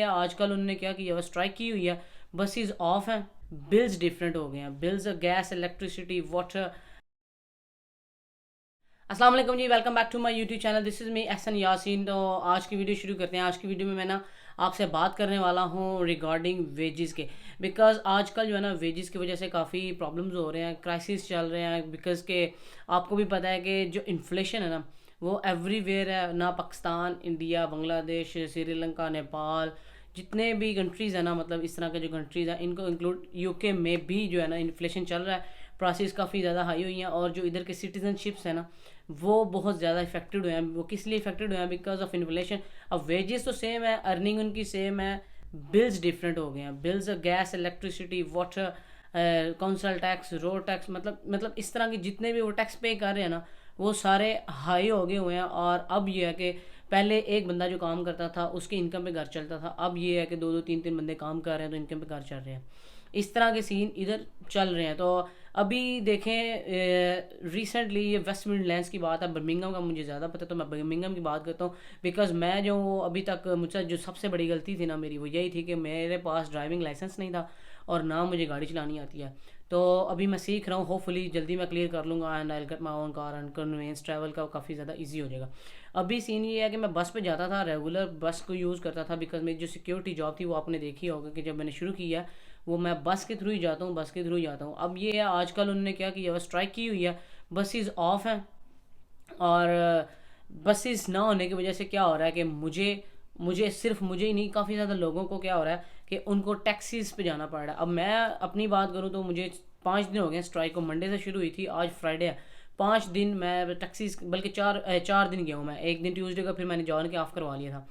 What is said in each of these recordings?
आजकल उन्होंने क्या किया, स्ट्राइक की हुई है, बसेस ऑफ हैं, बिल्स डिफरेंट हो गए हैं, बिल्स गैस, इलेक्ट्रिसिटी, वाटर। अस्सलाम वालेकुम जी, welcome back to my YouTube channel. This is me Ehsan Yasin. तो आज की वीडियो शुरू करते हैं। आज की वीडियो में मैं ना आपसे बात करने वाला हूँ रिगार्डिंग वेजेस के, बिकॉज आजकल जो है ना वेजेस की वजह से काफ़ी प्रॉब्लम्स हो रहे हैं, क्राइसिस चल रहे हैं। बिकॉज के आपको भी पता है कि जो इन्फ्लेशन है ना वो एवरीवेयर है ना, पाकिस्तान, इंडिया, बांग्लादेश, श्रीलंका, नेपाल, जितने भी कंट्रीज़ हैं ना, मतलब इस तरह के जो कंट्रीज़ हैं इनको इंक्लूड यूके में भी जो है ना इन्फ्लेशन चल रहा है, प्राइसेस काफ़ी ज़्यादा हाई हुई हैं। और जो इधर के सिटीजनशिप्स हैं ना वो बहुत ज़्यादा इफेक्टेड हुए हैं। वो किस लिए इफेक्टेड हुए हैं? Because of inflation. अब वेजेस तो सेम है, अर्निंग उनकी सेम है, बिल्स डिफरेंट हो गए हैं। Bills gas, electricity, water, council tax, road tax, मतलब इस तरह के जितने भी वो टैक्स पे कर रहे हैं ना वो सारे हाई हो गए हुए हैं। और अब ये है कि पहले एक बंदा जो काम करता था उसकी इनकम पे घर चलता था, अब ये है कि दो दो तीन तीन बंदे काम कर रहे हैं तो इनकम पे घर चल रहे हैं। इस तरह के सीन इधर चल रहे हैं। तो अभी देखें, रिसेंटली ये वेस्ट मिडलैंड्स की बात है, बर्मिंघम का मुझे ज़्यादा पता है तो मैं बर्मिंघम की बात करता हूँ। बिकॉज मैं जो अभी तक मुझसे जो सबसे बड़ी गलती थी ना मेरी, वो यही थी कि मेरे पास ड्राइविंग लाइसेंस नहीं था और ना मुझे गाड़ी चलानी आती है। तो अभी मैं सीख रहा हूँ, होपफुली जल्दी मैं क्लियर कर लूँगा and I get my own car and convenience travel का काफ़ी ज़्यादा ईजी हो जाएगा। अभी सीन ये है कि मैं बस पे जाता था, रेगुलर बस को यूज़ करता था, बिकॉज मेरी जो सिक्योरिटी जॉब थी वो आपने देखी होगा कि जब मैंने शुरू किया वो मैं बस के थ्रू ही जाता हूँ, बस के थ्रू ही जाता हूँ। अब ये है आजकल उन्होंने क्या किया, स्ट्राइक की हुई है, बसेस ऑफ हैं। और बसेस ना होने की वजह से क्या हो रहा है कि मुझे सिर्फ मुझे ही नहीं, काफ़ी ज़्यादा लोगों को क्या हो रहा है कि उनको टैक्सीज पे जाना पड़ रहा है। अब मैं अपनी बात करूँ तो मुझे 5 दिन हो गए स्ट्राइक को, मंडे से शुरू हुई थी, आज फ्राइडे है। 5 दिन मैं टैक्सीज, बल्कि 4 दिन गया हूँ मैं। एक दिन ट्यूसडे का फिर मैंने जॉन के ऑफ करवा लिया था,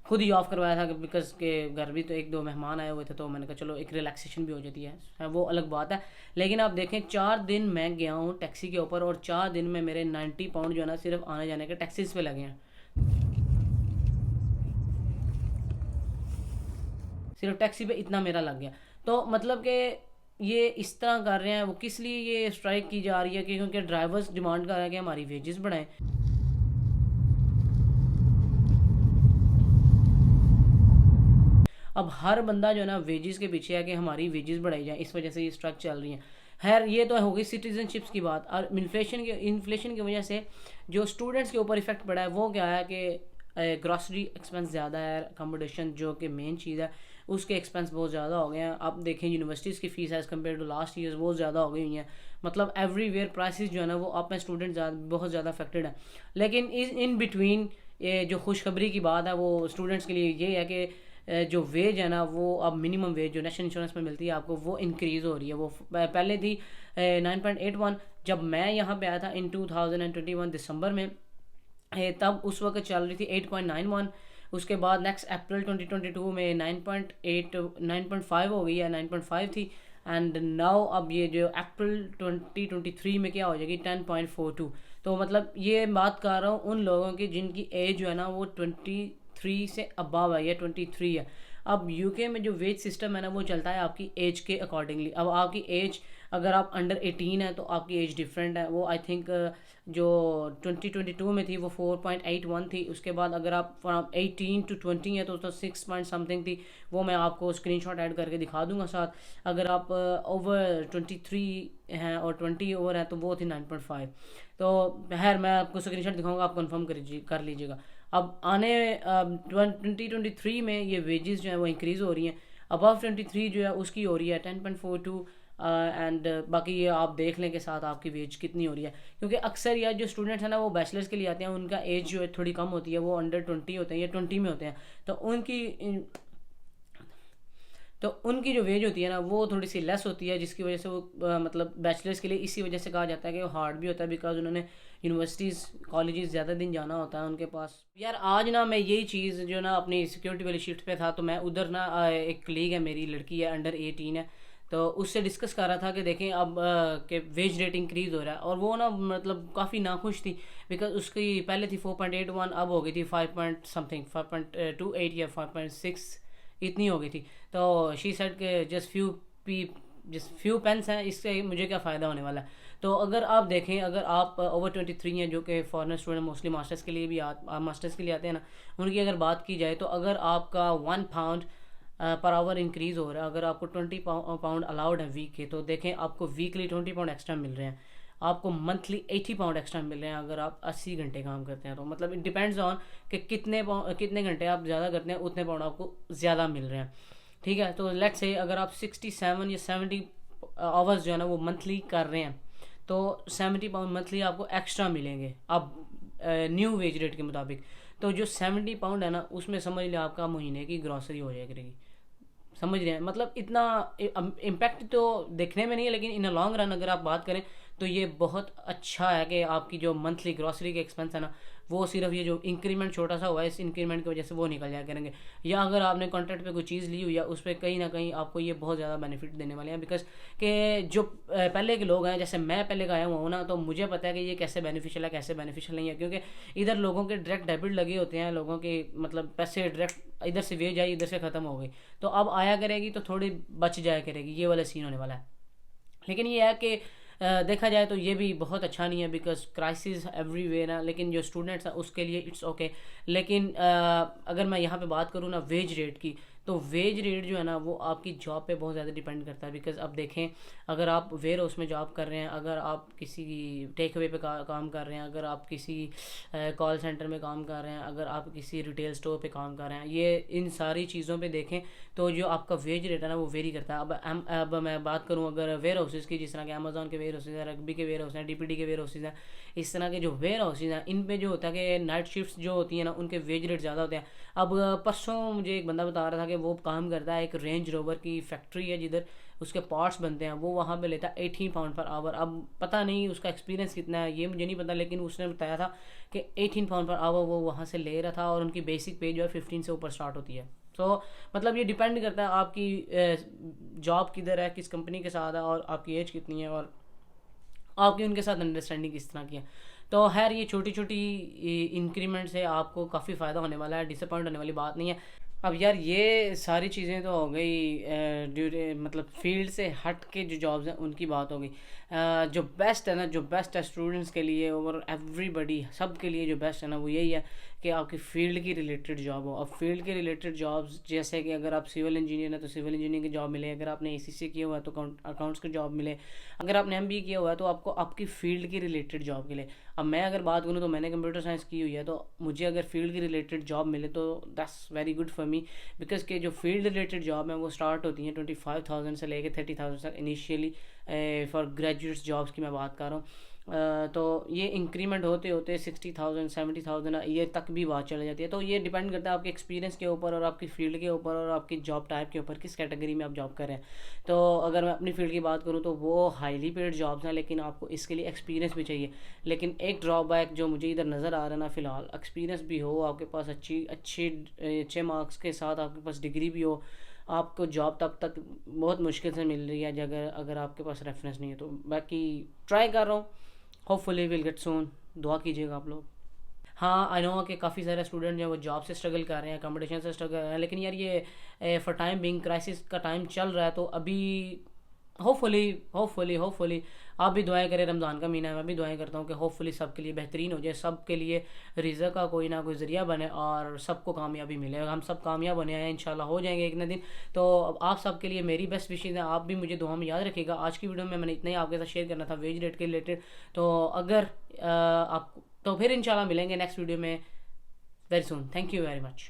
खुद ही ऑफ करवाया था, बिकॉज के घर भी तो एक दो मेहमान आए हुए थे, तो मैंने कहा चलो एक रिलैक्सेशन भी हो जाती है, वो अलग बात है। लेकिन आप देखें 4 दिन मैं गया हूँ टैक्सी के ऊपर और 4 दिन में मेरे 90 पाउंड जो है ना सिर्फ आने जाने के टैक्सीज पे लगे हैं, सिर्फ टैक्सी पे इतना मेरा लग गया। तो मतलब कि ये इस तरह कर रहे हैं। वो किस लिए ये स्ट्राइक की जा रही है कि क्योंकि ड्राइवर्स डिमांड कर रहे हैं कि हमारी वेजेस बढ़ाएं। अब हर बंदा जो है ना वेजेस के पीछे है कि हमारी वेजेस बढ़ाई जाए, इस वजह से ये स्ट्राइक चल रही है। खैर ये तो हो गई सिटीजनशिप्स की बात। और इन्फ्लेशन की वजह से जो स्टूडेंट्स के ऊपर इफेक्ट पड़ा है वो क्या है कि ग्रॉसरी एक्सपेंस ज़्यादा है, अकोमोडेशन जो कि मेन चीज़ है उसके एक्सपेंस बहुत ज़्यादा हो गए हैं। आप देखें यूनिवर्सिटीज़ की fees as compare to last years बहुत ज़्यादा हो गई हुई हैं। मतलब एवरीवेयर प्राइसेस जो है ना वो आप में स्टूडेंट बहुत ज़्यादा अफेक्टेड है। लेकिन इस इन बिटवीन ये जो खुशखबरी की बात है वो स्टूडेंट्स के लिए ये है कि जो वेज है ना वो अब मिनिमम वेज जो नेशनल इंश्योरेंस में मिलती है आपको वो इंक्रीज़ हो रही है। वो पहले थी 9.81, जब मैं यहाँ पे आया था इन 2021 दिसंबर में, तब उस वक्त चल रही थी 8.91। उसके बाद नेक्स्ट अप्रैल 2022 में 9.5 हो गई है, 9.5 थी। एंड नाउ अब ये जो अप्रैल 2023 में क्या हो जाएगी 10.42। तो मतलब ये बात कर रहा हूँ उन लोगों की जिनकी एज जो है ना वो 23 से अबव है या 23 है। अब यूके में जो वेज सिस्टम है ना वो चलता है आपकी एज के अकॉर्डिंगली। अब आपकी एज, अगर आप अंडर 18 है तो आपकी एज डिफरेंट है। वो आई थिंक जो 2022 में थी वो 4.81 थी। उसके बाद अगर आप फ्रॉम 18 to 20 है तो 6 पॉइंट समथिंग थी। वो मैं आपको स्क्रीनशॉट ऐड करके दिखा दूंगा साथ। अगर आप ओवर 23 हैं और 20 ओवर है तो वो थी 9.5। तो खैर मैं आपको स्क्रीनशॉट दिखाऊंगा, आप कंफर्म कर लीजिएगा। अब आने 2023 में ये वेजेस जो है वो इंक्रीज़ हो रही हैं। अबव 23 जो है उसकी हो रही है 10.42। एंड बाकी ये आप देख लें के साथ आपकी वेज कितनी हो रही है, क्योंकि अक्सर यार जो स्टूडेंट्स हैं ना वो बैचलर्स के लिए आते हैं, उनका एज जो है थोड़ी कम होती है, वो अंडर 20 होते हैं या 20 में होते हैं। तो उनकी जो वेज होती है ना वो थोड़ी सी लेस होती है, जिसकी वजह से वो मतलब बैचलर्स के लिए इसी वजह से कहा जाता है कि वो हार्ड भी होता है, बिकॉज उन्होंने यूनिवर्सिटीज़ कॉलेजेस ज़्यादा दिन जाना होता है उनके पास। यार आज ना मैं यही चीज़ जो ना अपनी सिक्योरिटी वाली शिफ्ट पे था, तो मैं उधर ना एक कलीग है मेरी, लड़की है, अंडर 18 है, तो उससे डिस्कस कर रहा था कि देखें अब कि वेज रेट इंक्रीज़ हो रहा है। और वो ना मतलब काफ़ी नाखुश थी, बिकॉज उसकी पहले थी 4.81, अब हो गई थी 5 पॉइंट समथिंग, 5.28 या 5.6 इतनी हो गई थी। तो शी सेड के जस्ट फ्यू जिस फ्यू पेंस हैं, इससे मुझे क्या फ़ायदा होने वाला है। तो अगर आप देखें, अगर आप ओवर 23 हैं, जो कि फॉरेनर स्टूडेंट मोस्टली मास्टर्स के लिए भी मास्टर्स के लिए आते हैं ना, उनकी अगर बात की जाए तो अगर आपका 1 पाउंड पर आवर इंक्रीज़ हो रहा है, अगर आपको 20 पाउंड अलाउड है वीक के, तो देखें आपको वीकली 20 पाउंड एक्स्ट्रा मिल रहे हैं, आपको मंथली 80 पाउंड एक्स्ट्रा मिल रहे हैं अगर आप 80 घंटे काम करते हैं। तो मतलब इट डिपेंड्स ऑन कि कितने घंटे आप ज़्यादा करते हैं, उतने पाउंड आपको ज़्यादा मिल रहे हैं। ठीक है, तो लेट्स से अगर आप 67 या 70 आवर्स जो है ना वो मंथली कर रहे हैं, तो 70 पाउंड मंथली आपको एक्स्ट्रा मिलेंगे अब न्यू वेज रेट के मुताबिक। तो जो 70 पाउंड है ना, उसमें समझ लिया आपका महीने की ग्रॉसरी हो जाया करेगी। समझ रहे हैं, मतलब इतना इम्पैक्ट तो देखने में नहीं है, लेकिन इन अ लॉन्ग रन अगर आप बात करें तो ये बहुत अच्छा है कि आपकी जो मंथली ग्रॉसरी के एक्सपेंस है ना, वो सिर्फ ये जो इंक्रीमेंट छोटा सा हुआ है, इस इंक्रीमेंट की वजह से वो निकल जाया करेंगे। या अगर आपने कॉन्ट्रैक्ट पे कोई चीज़ ली हुई है, उस पर कहीं ना कहीं आपको ये बहुत ज़्यादा बेनिफिट देने वाले हैं, बिकॉज के जो पहले के लोग हैं, जैसे मैं पहले का आया हुआ हूँ ना, तो मुझे पता है कि ये कैसे बेनिफिशियल है, कैसे बेनिफिशियल नहीं है। क्योंकि इधर लोगों के डायरेक्ट डेबिट लगे होते हैं, लोगों के मतलब पैसे डायरेक्ट इधर से वेज आई, इधर से ख़त्म हो गई, तो अब आया करेगी तो थोड़ी बच जाया करेगी, ये वाला सीन होने वाला है। लेकिन ये है कि देखा जाए तो ये भी बहुत अच्छा नहीं है, बिकॉज क्राइसिस एवरीवेयर है, लेकिन जो स्टूडेंट्स हैं उसके लिए इट्स ओके। लेकिन अगर मैं यहाँ पे बात करूँ ना वेज रेट की, तो वेज रेट जो है ना वो आपकी जॉब पे बहुत ज़्यादा डिपेंड करता है। बिकॉज अब देखें, अगर आप वेयर हाउस में जॉब कर रहे हैं, अगर आप किसी टेक अवे पे काम कर रहे हैं, अगर आप किसी कॉल सेंटर में काम कर रहे हैं, अगर आप किसी रिटेल स्टोर पे काम कर रहे हैं, ये इन सारी चीज़ों पे देखें तो जो आपका वेज रेट है ना वो वेरी करता है। अब मैं बात करूँ अगर वेयर हाउसेज़ की, जिस तरह के अमेजोन के वेयर हाउसेज़ हैं, रग्बी के वेयर हाउस हैं, डीपीडी के वेयर हाउसेज़ हैं, इस तरह के जो वेयर हाउसेज़ हैं, इन पे जो होता है कि नाइट शिफ्ट्स जो होती हैं ना, उनके वेज रेट ज़्यादा होते हैं। अब परसों मुझे एक बंदा बता रहा था कि वो काम करता है, एक रेंज रोवर की फैक्ट्री है जिधर उसके पार्ट्स बनते हैं, वो वहाँ पे लेता है 18 पाउंड पर आवर। अब पता नहीं उसका एक्सपीरियंस कितना है, ये मुझे नहीं पता, लेकिन उसने बताया था कि 18 पाउंड पर आवर वो वहाँ से ले रहा था, और उनकी बेसिक पे जो है 15 से ऊपर स्टार्ट होती है। तो मतलब ये डिपेंड करता है आपकी जॉब किधर है, किस कंपनी के साथ है, और आपकी एज कितनी है, और आपकी उनके साथ अंडरस्टैंडिंग किस तरह की है। तो खैर ये छोटी छोटी इंक्रीमेंट से आपको काफ़ी फ़ायदा होने वाला है, डिसअपॉइंट होने वाली बात नहीं है। अब यार ये सारी चीज़ें तो हो गई ड्यूरे मतलब फील्ड से हट के जो जॉब्स हैं उनकी बात हो गई। जो बेस्ट है ना, जो बेस्ट है स्टूडेंट्स के लिए और एवरीबडी सब के लिए जो बेस्ट है ना, वो यही है कि आपकी फील्ड की रिलेटेड जॉब हो। अब फील्ड के रिलेटेड जॉब्स जैसे कि अगर आप सिविल इंजीनियर हैं तो सिविल इंजीनियरिंग की जॉब मिले, अगर आपने ACC किया हुआ है तो अकाउंट्स की जॉब मिले, अगर आपने MBA किया हुआ है तो आपको आपकी फील्ड की रिलेटेड जॉब के लिए। अब मैं अगर बात करूँ तो मैंने कंप्यूटर साइंस की हुई है, तो मुझे अगर फील्ड की रिलेटेड जॉब मिले तो that's very good for me, because के जो फील्ड रिलेटेड जॉब है वो स्टार्ट होती हैं 25,000 से लेकर 30,000 तक इनिशियली फॉर ग्रेजुएट्स जॉब्स की मैं बात कर रहा हूँ। तो ये इंक्रीमेंट होते होते 60,000 70,000 ईयर तक भी बात चली जाती है। तो ये डिपेंड करता है आपके एक्सपीरियंस के ऊपर और आपकी फील्ड के ऊपर और आपकी जॉब टाइप के ऊपर, किस कैटेगरी में आप जॉब कर रहे हैं। तो अगर मैं अपनी फील्ड की बात करूँ तो वो हाईली पेड जॉब्स हैं, लेकिन आपको इसके लिए एक्सपीरियंस भी चाहिए। लेकिन एक ड्रॉबैक जो मुझे इधर नज़र आ रहा है ना फ़िलहाल, एक्सपीरियंस भी हो आपके पास, अच्छे मार्क्स के साथ आपके पास डिग्री भी हो, आपको जॉब तब तक बहुत मुश्किल से मिल रही है अगर अगर आपके पास रेफरेंस नहीं है। तो बाकी ट्राई कर रहा हूँ, होपफुली विल गेट सून, दुआ कीजिएगा आप लोग। हाँ आई नो कि काफ़ी सारे स्टूडेंट जो है वो जॉब से स्ट्रगल कर रहे हैं, कंपटीशन से स्ट्रगल कर रहे हैं, लेकिन यार ये फॉर टाइम बिंग क्राइसिस का टाइम चल रहा है, तो अभी होपफुली आप भी दुआएं करें। रमज़ान का महीना है, मैं भी दुआएं करता हूँ कि होपफुली सबके लिए बेहतरीन हो जाए, सबके लिए रिज़्क़ का कोई ना कोई ज़रिया बने और सबको कामयाबी मिले, हम सब कामयाब बने हैं इंशाल्लाह, हो जाएंगे एक ना दिन। तो आप सब के लिए मेरी बेस्ट विशेज़ हैं, आप भी मुझे दुआ में याद रखिएगा। आज की वीडियो में मैंने इतना ही आपके साथ शेयर करना था वेज रेट के रिलेटेड। तो अगर आप तो फिर इंशाल्लाह मिलेंगे नेक्स्ट वीडियो में very soon. Thank you very much.